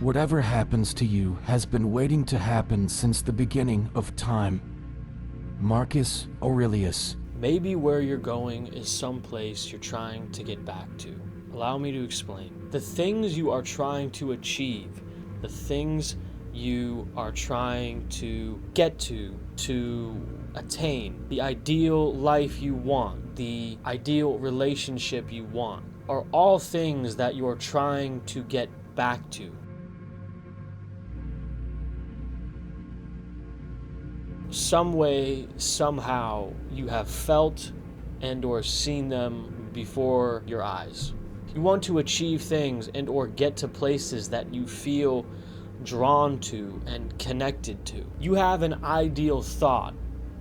Whatever happens to you has been waiting to happen since the beginning of time. Marcus Aurelius. Maybe where you're going is someplace you're trying to get back to. Allow me to explain. The things you are trying to achieve, the things you are trying to get to attain, the ideal life you want, the ideal relationship you want, are all things that you're trying to get back to. Some way, somehow, you have felt and or seen them before your eyes. You want to achieve things and or get to places that you feel drawn to and connected to. You have an ideal thought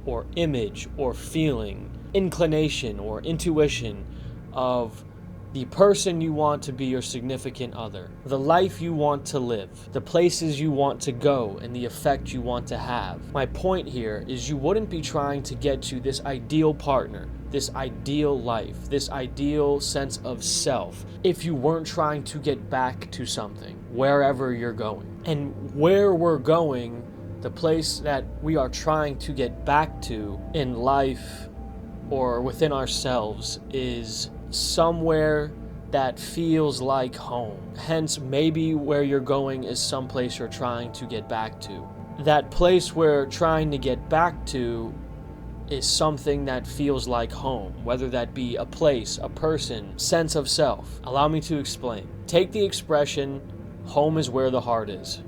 or image or feeling, inclination or intuition of the person you want to be your significant other, the life you want to live, the places you want to go, and the effect you want to have. My point here is you wouldn't be trying to get to this ideal partner, this ideal life, this ideal sense of self, if you weren't trying to get back to something, wherever you're going. And where we're going, the place that we are trying to get back to in life or within ourselves is somewhere that feels like home. Hence, maybe where you're going is someplace you're trying to get back to. That place we're trying to get back to is something that feels like home, whether that be a place, a person, sense of self. Allow me to explain. Take the expression, home is where the heart is.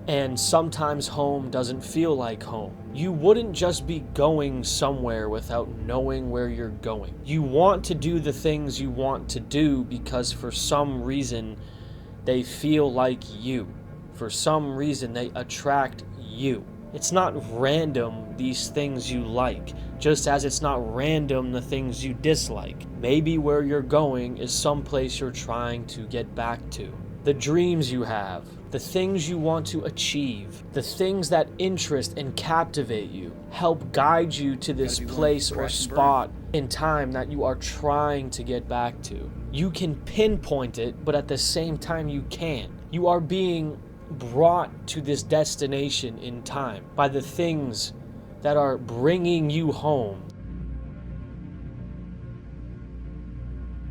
And sometimes home doesn't feel like home. You wouldn't just be going somewhere without knowing where you're going. You want to do the things you want to do because for some reason they feel like you. For some reason they attract you. It's not random these things you like, just as it's not random the things you dislike. Maybe where you're going is someplace you're trying to get back to. The dreams you have, the things you want to achieve, the things that interest and captivate you, help guide you to this place or spot in time that you are trying to get back to. You can pinpoint it, but at the same time you can't. You are being brought to this destination in time by the things that are bringing you home.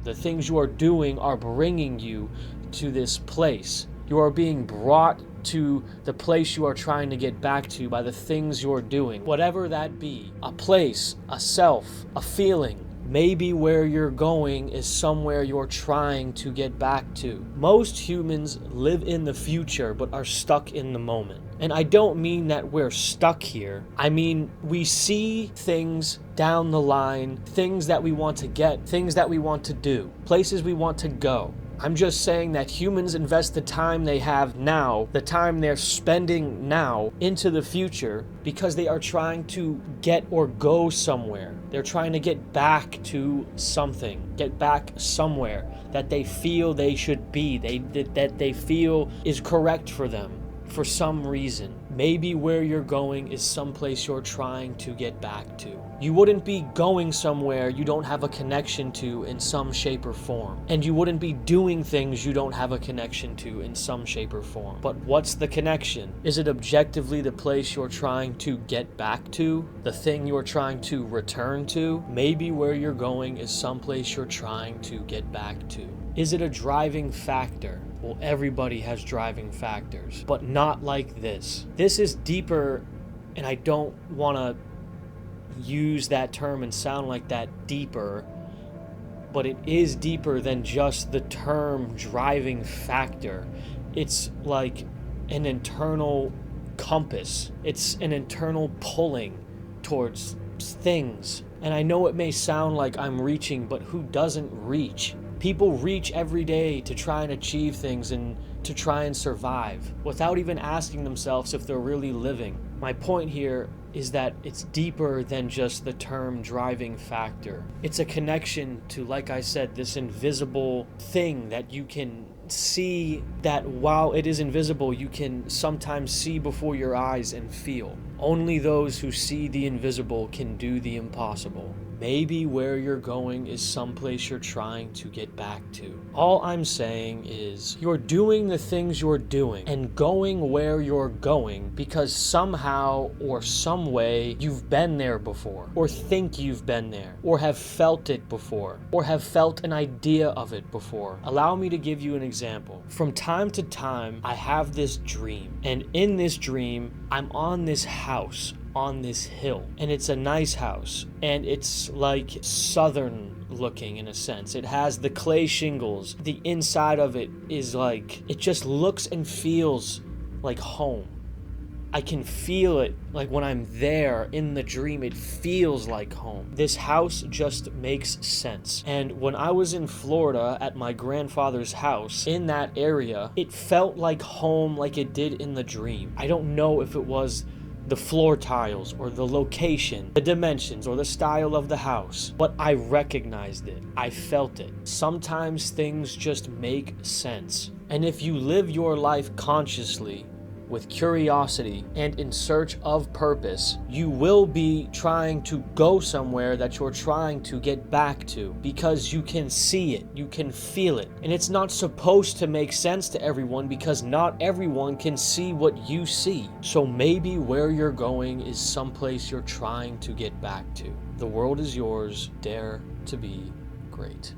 The things you are doing are bringing you to this place. You are being brought to the place you are trying to get back to by the things you're doing. Whatever that be, a place, a self, a feeling. Maybe where you're going is somewhere you're trying to get back to. Most humans live in the future but are stuck in the moment. And I don't mean that we're stuck here. I mean, we see things down the line, things that we want to get, things that we want to do, places we want to go. I'm just saying that humans invest the time they have now, the time they're spending now, into the future because they are trying to get or go somewhere. They're trying to get back to something, get back somewhere that they feel they should be, that they feel is correct for them for some reason. Maybe where you're going is someplace you're trying to get back to. You wouldn't be going somewhere you don't have a connection to in some shape or form. And you wouldn't be doing things you don't have a connection to in some shape or form. But what's the connection? Is it objectively the place you're trying to get back to? The thing you're trying to return to? Maybe where you're going is someplace you're trying to get back to. Is it a driving factor? Well, everybody has driving factors, but not like this. This is deeper, and I don't want to use that term and sound like that deeper, but it is deeper than just the term driving factor. It's like an internal compass. It's an internal pulling towards things. And I know it may sound like I'm reaching, but who doesn't reach? People reach every day to try and achieve things and to try and survive without even asking themselves if they're really living. My point here is that it's deeper than just the term driving factor. It's a connection to, like I said, this invisible thing that you can see, that while it is invisible, you can sometimes see before your eyes and feel. Only those who see the invisible can do the impossible. maybe where you're going is someplace you're trying to get back to. All I'm saying is you're doing the things you're doing and going where you're going because somehow or some way you've been there before, or think you've been there, or have felt it before, or have felt an idea of it before. Allow me to give you an example. From time to time, I have this dream, and in this dream, I'm on this house on this hill, and it's a nice house, and it's like southern looking in a sense. It has the clay shingles. The inside of it is like, it just looks and feels like home. I can feel it, like when I'm there in the dream, it feels like home. This house just makes sense. And when I was in Florida at my grandfather's house in that area, it felt like home like it did in the dream. I don't know if it was the floor tiles or the location, the dimensions or the style of the house, but I recognized it. I felt it. Sometimes things just make sense. And if you live your life consciously, with curiosity and in search of purpose, you will be trying to go somewhere that you're trying to get back to because you can see it, you can feel it. And it's not supposed to make sense to everyone because not everyone can see what you see. So maybe where you're going is someplace you're trying to get back to. The world is yours. Dare to be great.